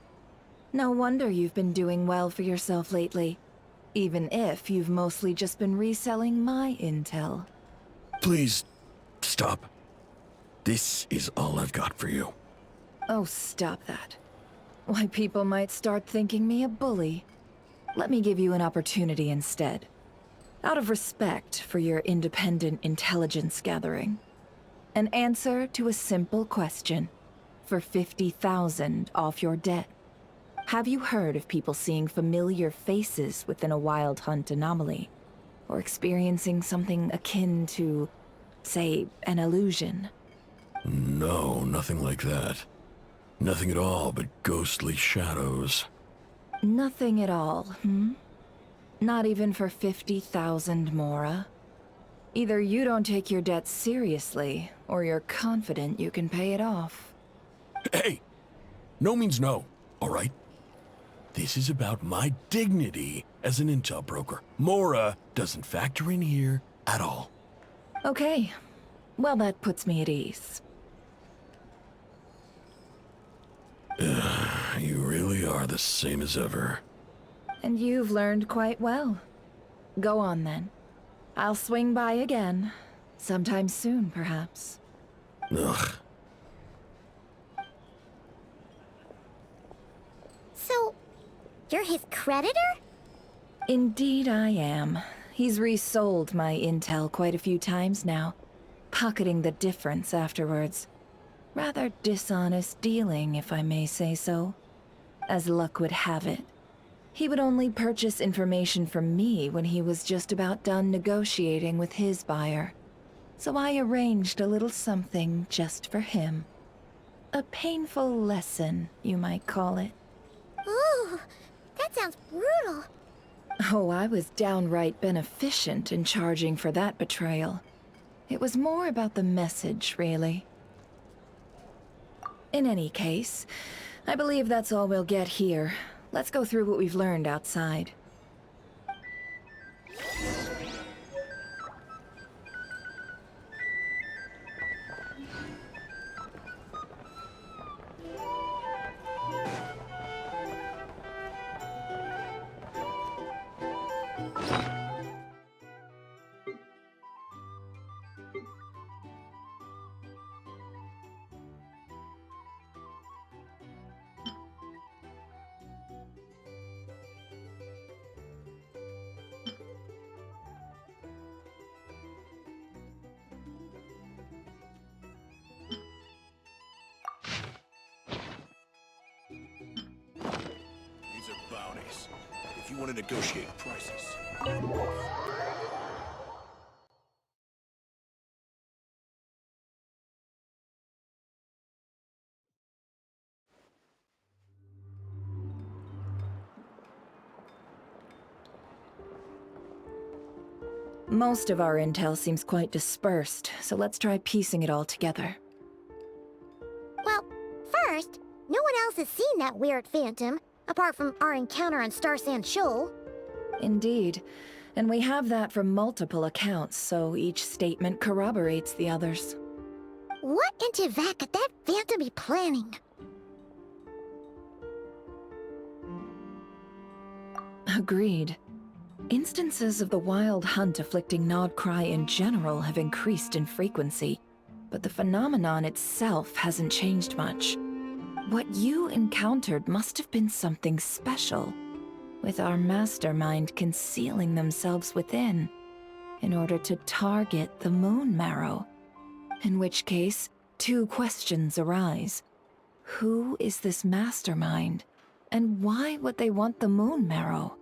No wonder you've been doing well for yourself lately. Even if you've mostly just been reselling my intel. Please, stop. This is all I've got for you. Oh, stop that. Why, people might start thinking me a bully. Let me give you an opportunity instead. Out of respect for your independent intelligence gathering. An answer to a simple question. For 50,000 off your debt. Have you heard of people seeing familiar faces within a Wild Hunt anomaly? Or experiencing something akin to, say, an illusion? No, nothing like that. Nothing at all but ghostly shadows. Nothing at all, hmm? Not even for 50,000 Mora? Either you don't take your debt seriously, or you're confident you can pay it off. Hey! No means no, all right? This is about my dignity as an intel broker. Mora doesn't factor in here at all. Okay. Well, that puts me at ease. You really are the same as ever. And you've learned quite well. Go on, then. I'll swing by again. Sometime soon, perhaps. Ugh. So, you're his creditor? Indeed I am. He's resold my intel quite a few times now, pocketing the difference afterwards. Rather dishonest dealing, if I may say so. As luck would have it, he would only purchase information from me when he was just about done negotiating with his buyer. So I arranged a little something just for him. A painful lesson, you might call it. Ooh, that sounds brutal. Oh, I was downright beneficent in charging for that betrayal. It was more about the message, really. In any case, I believe that's all we'll get here. Let's go through what we've learned outside. These are bounties. If you want to negotiate prices. Most of our intel seems quite dispersed, so let's try piecing it all together. Well, first, no one else has seen that weird phantom, apart from our encounter on Star Sand Shoal. Indeed. And we have that from multiple accounts, so each statement corroborates the others. What in Teyvat could that phantom be planning? Agreed. Instances of the wild hunt afflicting Nod-Krai in general have increased in frequency, but the phenomenon itself hasn't changed much. What you encountered must have been something special, with our mastermind concealing themselves within, in order to target the Moon Marrow. In which case, two questions arise. Who is this mastermind, and why would they want the Moon Marrow?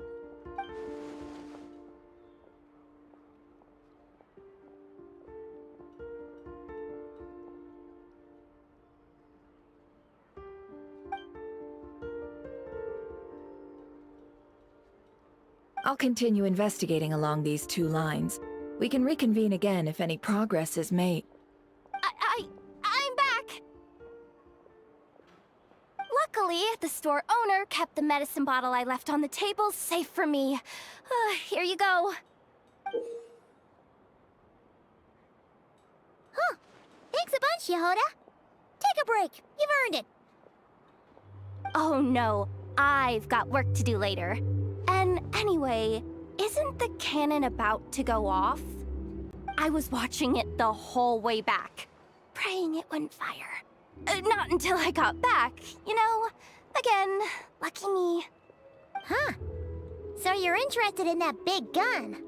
I'll continue investigating along these two lines. We can reconvene again if any progress is made. I'm back! Luckily, the store owner kept the medicine bottle I left on the table safe for me. Here you go. Huh. Thanks a bunch, Yehoda. Take a break. You've earned it. Oh no, I've got work to do later. And anyway, isn't the cannon about to go off? I was watching it the whole way back, praying it wouldn't fire. Not until I got back, you know? Again, lucky me. Huh. So you're interested in that big gun?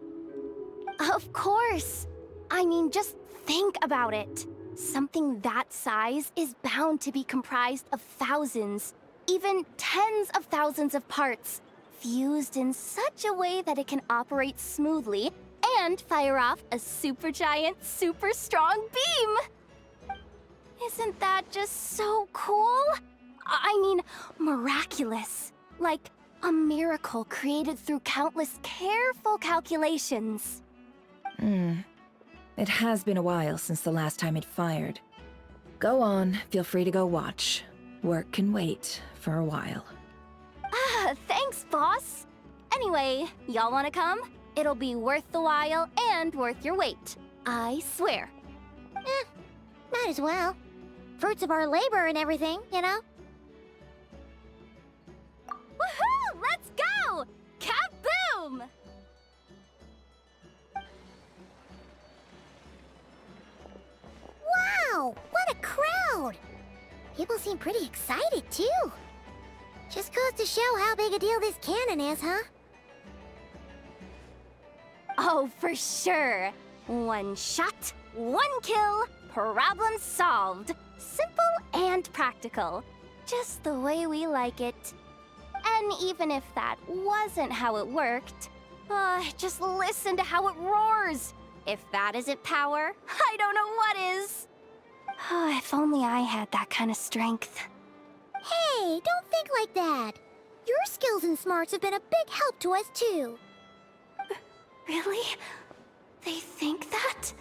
Of course. I mean, just think about it. Something that size is bound to be comprised of thousands, even tens of thousands of parts, fused in such a way that it can operate smoothly and fire off a supergiant, super strong beam! Isn't that just so cool? I mean, miraculous. Like a miracle created through countless careful calculations. It has been a while since the last time it fired. Go on, feel free to go watch. Work can wait for a while. Thanks, boss. Anyway, y'all wanna come? It'll be worth the while and worth your wait. I swear. Might as well. Fruits of our labor and everything, you know? Woohoo! Let's go! Kaboom! Wow! What a crowd! People seem pretty excited, too. Just goes to show how big a deal this cannon is, huh? Oh, for sure. One shot, one kill, problem solved. Simple and practical. Just the way we like it. And even if that wasn't how it worked, just listen to how it roars. If that isn't power, I don't know what is. If only I had that kind of strength. Hey, don't think like that. Your skills and smarts have been a big help to us, too. Really? They think that?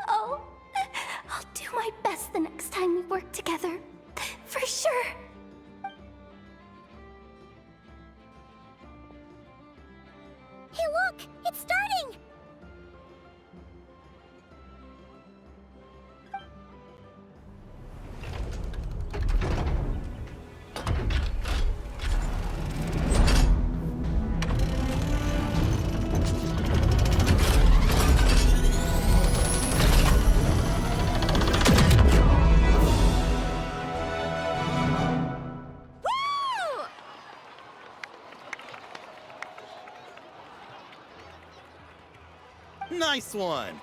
Oh, I'll do my best the next time we work together. For sure. Hey, look! It's starting! Nice one!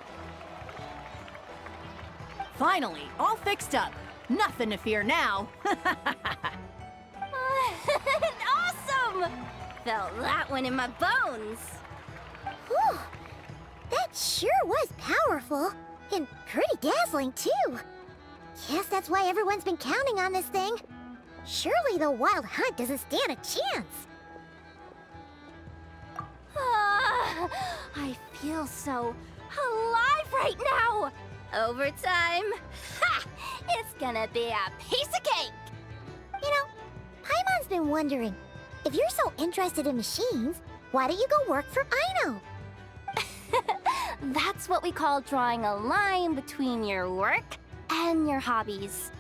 Finally, all fixed up. Nothing to fear now. Awesome! Felt that one in my bones. Whew. That sure was powerful. And pretty dazzling, too. Guess that's why everyone's been counting on this thing. Surely the Wild Hunt doesn't stand a chance. I feel so alive right now. Overtime. Ha! It's gonna be a piece of cake. You know, Paimon's been wondering, if you're so interested in machines, why don't you go work for Aino? That's what we call drawing a line between your work and your hobbies.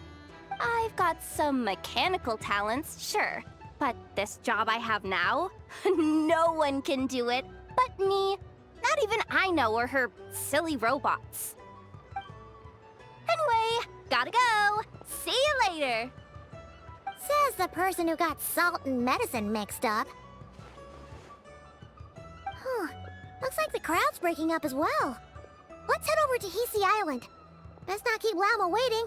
I've got some mechanical talents, sure, but this job I have now, no one can do it but me. Not even Aino or her silly robots. Anyway, gotta go. See you later. Says the person who got salt and medicine mixed up. Huh. Looks like the crowd's breaking up as well. Let's head over to Hisi Island. Best not keep Lama waiting.